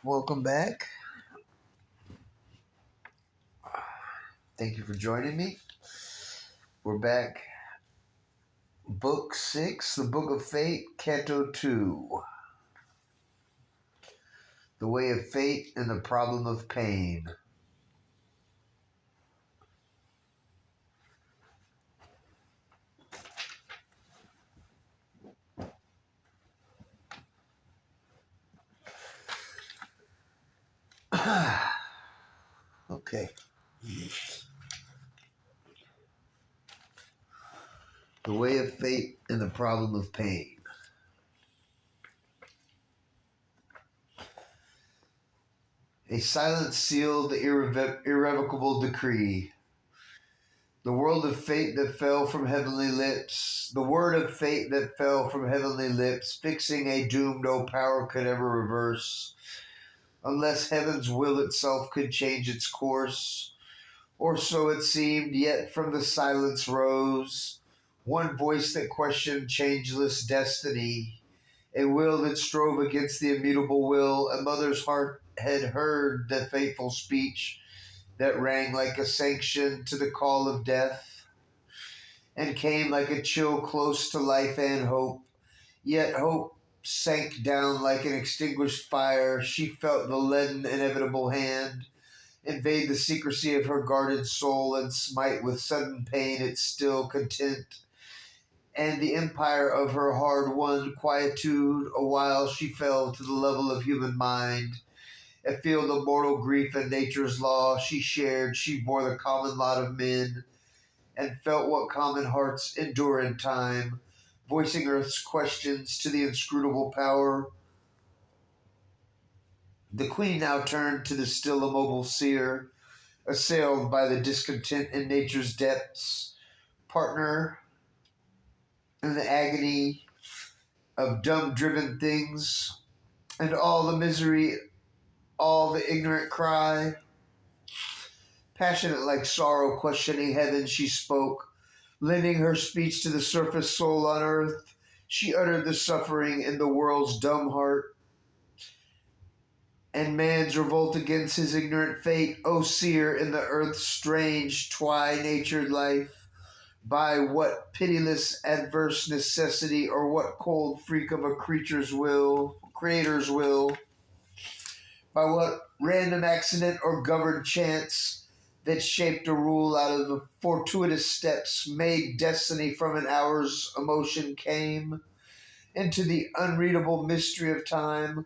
Welcome back. Thank you for joining me. We're back. Book 6, The Book of Fate, Canto 2. The Way of Fate and the Problem of Pain. Okay. The Way of Fate and the Problem of Pain. A silence sealed the irrevocable decree. The world of fate that fell from heavenly lips, the word of fate that fell from heavenly lips, fixing a doom no power could ever reverse, unless heaven's will itself could change its course. Or so it seemed, yet from the silence rose one voice that questioned changeless destiny, a will that strove against the immutable will. A mother's heart had heard the fateful speech that rang like a sanction to the call of death, and came like a chill close to life and hope. Yet hope sank down like an extinguished fire. She felt the leaden inevitable hand invade the secrecy of her guarded soul and smite with sudden pain its still content, and the empire of her hard-won quietude. Awhile she fell to the level of human mind, a field of mortal grief and nature's law she shared. She bore the common lot of men, and felt what common hearts endure in time, voicing earth's questions to the inscrutable power. The queen now turned to the still immobile seer, assailed by the discontent in nature's depths, partner in the agony of dumb-driven things, and all the misery, all the ignorant cry. Passionate like sorrow, questioning heaven, she spoke, lending her speech to the surface soul on earth. She uttered the suffering in the world's dumb heart, and man's revolt against his ignorant fate. O seer in the earth's strange, twi-natured life, by what pitiless adverse necessity, or what cold freak of a creature's will, creator's will, by what random accident or governed chance that shaped a rule out of the fortuitous steps, made destiny from an hour's emotion, came into the unreadable mystery of time,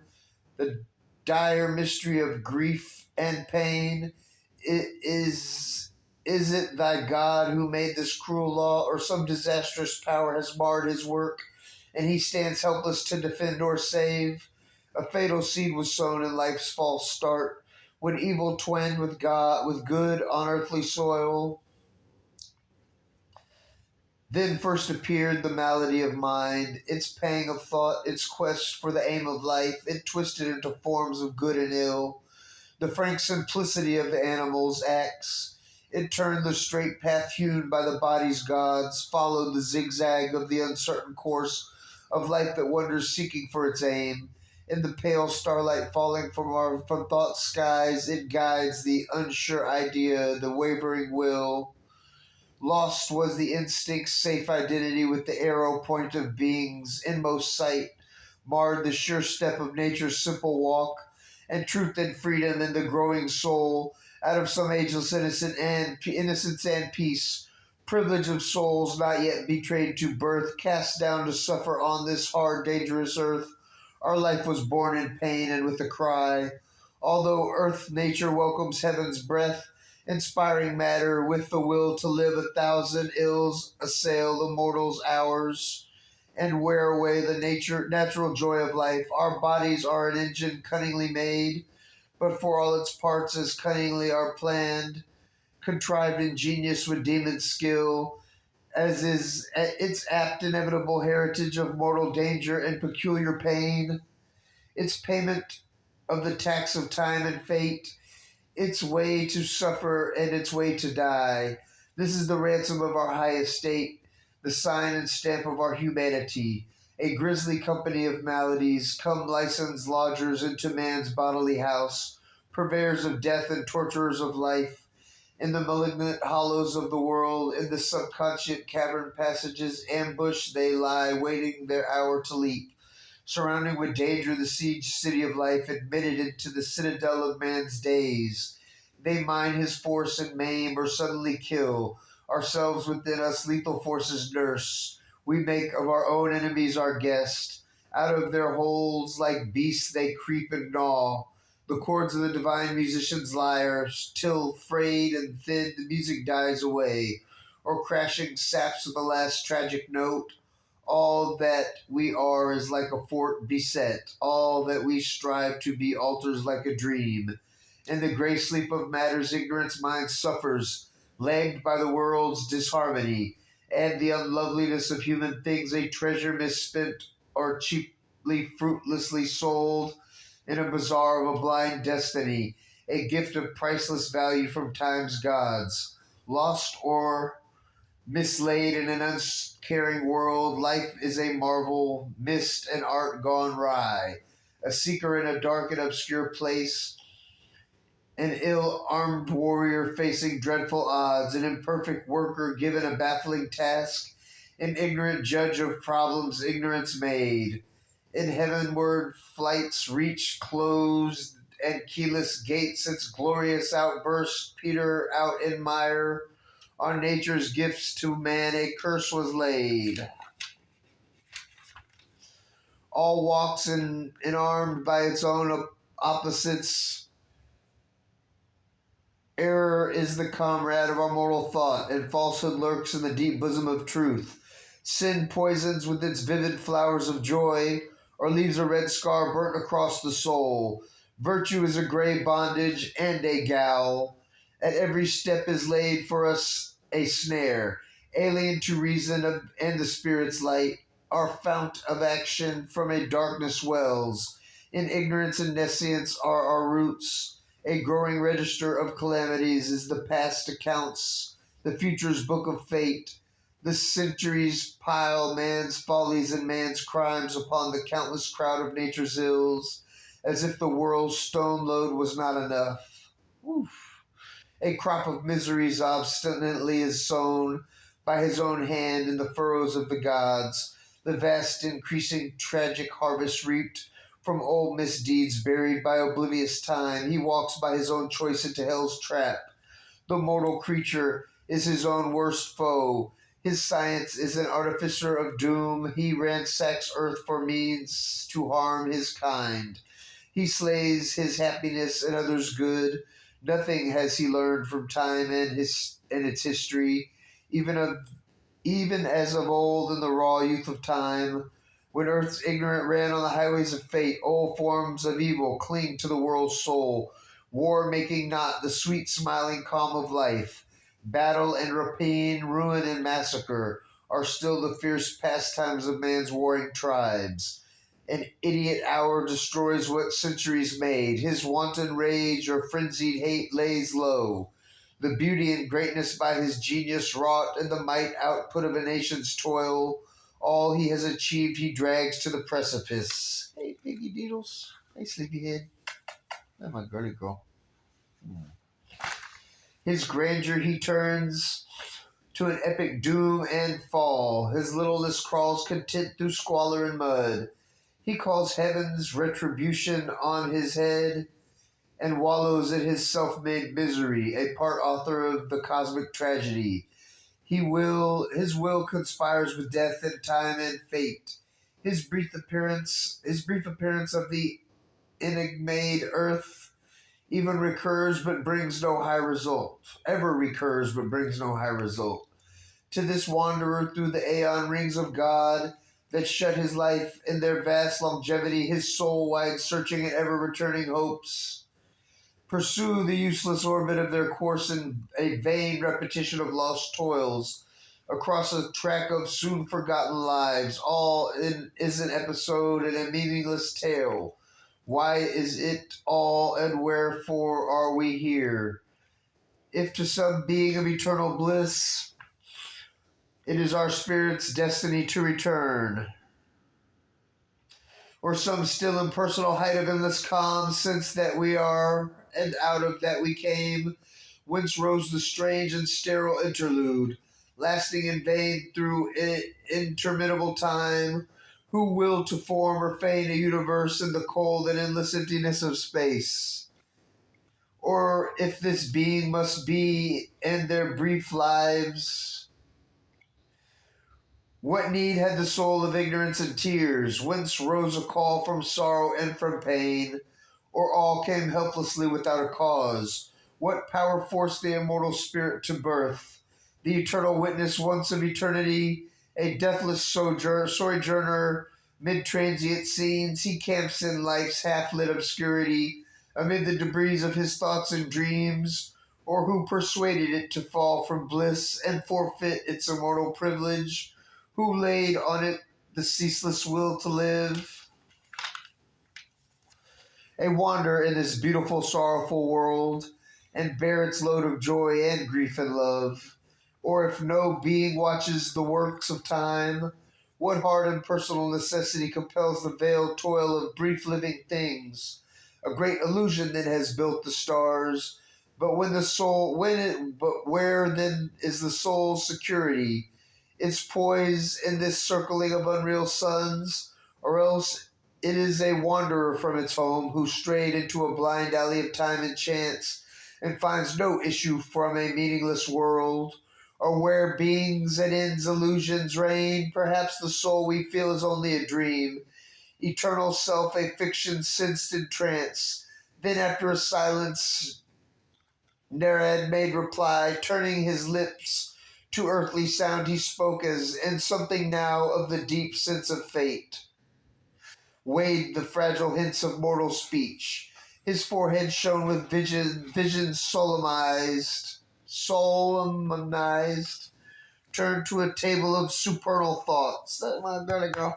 the dire mystery of grief and pain. Is it thy God who made this cruel law, or some disastrous power has marred his work, and he stands helpless to defend or save? A fatal seed was sown in life's false start, when evil twinned with good on earthly soil. Then first appeared the malady of mind, its pang of thought, its quest for the aim of life. It twisted into forms of good and ill, the frank simplicity of the animal's acts. It turned the straight path hewn by the body's gods, followed the zigzag of the uncertain course of life that wanders seeking for its aim. In the pale starlight falling from thought's skies, it guides the unsure idea, the wavering will. Lost was the instinct's safe identity with the arrow point of being's inmost sight, marred the sure step of nature's simple walk, and truth and freedom in the growing soul, out of some ageless innocence and peace, privilege of souls not yet betrayed to birth, cast down to suffer on this hard, dangerous earth. Our life was born in pain and with a cry. Although earth nature welcomes heaven's breath, inspiring matter with the will to live, 1,000 ills assail the mortal's hours and wear away the natural joy of life. Our bodies are an engine cunningly made, but for all its parts as cunningly are planned, contrived ingenious with demon skill, as is its apt inevitable heritage of mortal danger and peculiar pain, its payment of the tax of time and fate, its way to suffer and its way to die. This is the ransom of our high estate, the sign and stamp of our humanity, a grisly company of maladies, come licensed lodgers into man's bodily house, purveyors of death and torturers of life. In the malignant hollows of the world, in the subconscious cavern passages, ambushed they lie, waiting their hour to leap. Surrounding with danger the siege city of life, admitted into the citadel of man's days. They mine his force and maim or suddenly kill. Ourselves within us lethal forces nurse. We make of our own enemies our guest. Out of their holes like beasts they creep and gnaw the chords of the divine musician's lyre, till frayed and thin the music dies away, or crashing saps with the last tragic note. All that we are is like a fort beset. All that we strive to be alters like a dream. In the grey sleep of matter's ignorance mind suffers, lagged by the world's disharmony, and the unloveliness of human things, a treasure misspent or cheaply, fruitlessly sold in a bazaar of a blind destiny, a gift of priceless value from time's gods. Lost or mislaid in an uncaring world, life is a marvel, mist and art gone wry. A seeker in a dark and obscure place, an ill armed warrior facing dreadful odds, an imperfect worker given a baffling task, an ignorant judge of problems ignorance made. In heavenward flight's reach closed and keyless gates, its glorious outburst, Peter out in mire. On nature's gifts to man a curse was laid. All walks armed by its own opposites. Error is the comrade of our mortal thought, and falsehood lurks in the deep bosom of truth. Sin poisons with its vivid flowers of joy, or leaves a red scar burnt across the soul. Virtue is a gray bondage and a gall. At every step is laid for us a snare, alien to reason and the spirit's light. Our fount of action from a darkness wells. In ignorance and nescience are our roots. A growing register of calamities is the past accounts, the future's book of fate. The centuries pile man's follies and man's crimes upon the countless crowd of nature's ills, as if the world's stone load was not enough. Oof. A crop of miseries obstinately is sown by his own hand in the furrows of the gods, the vast increasing tragic harvest reaped from old misdeeds buried by oblivious time. He walks by his own choice into hell's trap. The mortal creature is his own worst foe. His science is an artificer of doom. He ransacks earth for means to harm his kind. He slays his happiness and others' good. Nothing has he learned from time and its history, even even as of old in the raw youth of time, when earth's ignorant ran on the highways of fate, all forms of evil cling to the world's soul, war making not the sweet smiling calm of life. Battle and rapine, ruin and massacre are still the fierce pastimes of man's warring tribes. An idiot hour destroys what centuries made. His wanton rage or frenzied hate lays low the beauty and greatness by his genius wrought, and the might output of a nation's toil. All he has achieved he drags to the precipice. Hey, Piggy Needles. Hey, Sleepyhead. That's my girly girl. His grandeur he turns to an epic doom and fall. His littleness crawls content through squalor and mud. He calls heaven's retribution on his head and wallows in his self-made misery, a part author of the cosmic tragedy. His will conspires with death and time and fate. His brief appearance of the enigmate earth even recurs but brings no high result. Ever recurs but brings no high result. To this wanderer through the aeon rings of God that shut his life in their vast longevity, his soul wide searching and ever returning hopes pursue the useless orbit of their course in a vain repetition of lost toils across a track of soon forgotten lives. Is an episode and a meaningless tale. Why is it all and wherefore are we here? If to some being of eternal bliss, it is our spirit's destiny to return. or some still impersonal height of endless calm, since that we are, and out of that we came, whence rose the strange and sterile interlude, lasting in vain through interminable time, who will to form or feign a universe in the cold and endless emptiness of space? Or if this being must be, and their brief lives, what need had the soul of ignorance and tears? Whence rose a call from sorrow and from pain? Or all came helplessly without a cause? What power forced the immortal spirit to birth? The eternal witness once of eternity, a deathless sojourner, mid transient scenes, he camps in life's half lit obscurity, amid the debris of his thoughts and dreams, or who persuaded it to fall from bliss and forfeit its immortal privilege? Who laid on it the ceaseless will to live? A wander in this beautiful, sorrowful world, and bear its load of joy and grief and love. Or if no being watches the works of time, what hard and personal necessity compels the veiled toil of brief living things? A great illusion then has built the stars, but but where then is the soul's security? Its poise in this circling of unreal suns, or else it is a wanderer from its home who strayed into a blind alley of time and chance and finds no issue from a meaningless world, or where beings and ends illusions reign. Perhaps the soul we feel is only a dream, eternal self a fiction sensed in trance. Then after a silence, Nerad made reply, turning his lips to earthly sound, he spoke as in something now of the deep sense of fate weighed the fragile hints of mortal speech. His forehead shone with vision solemnized, turned to a table of supernal thoughts. There we go.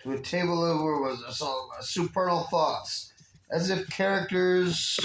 To a table of, where was it? So, supernal thoughts. As if characters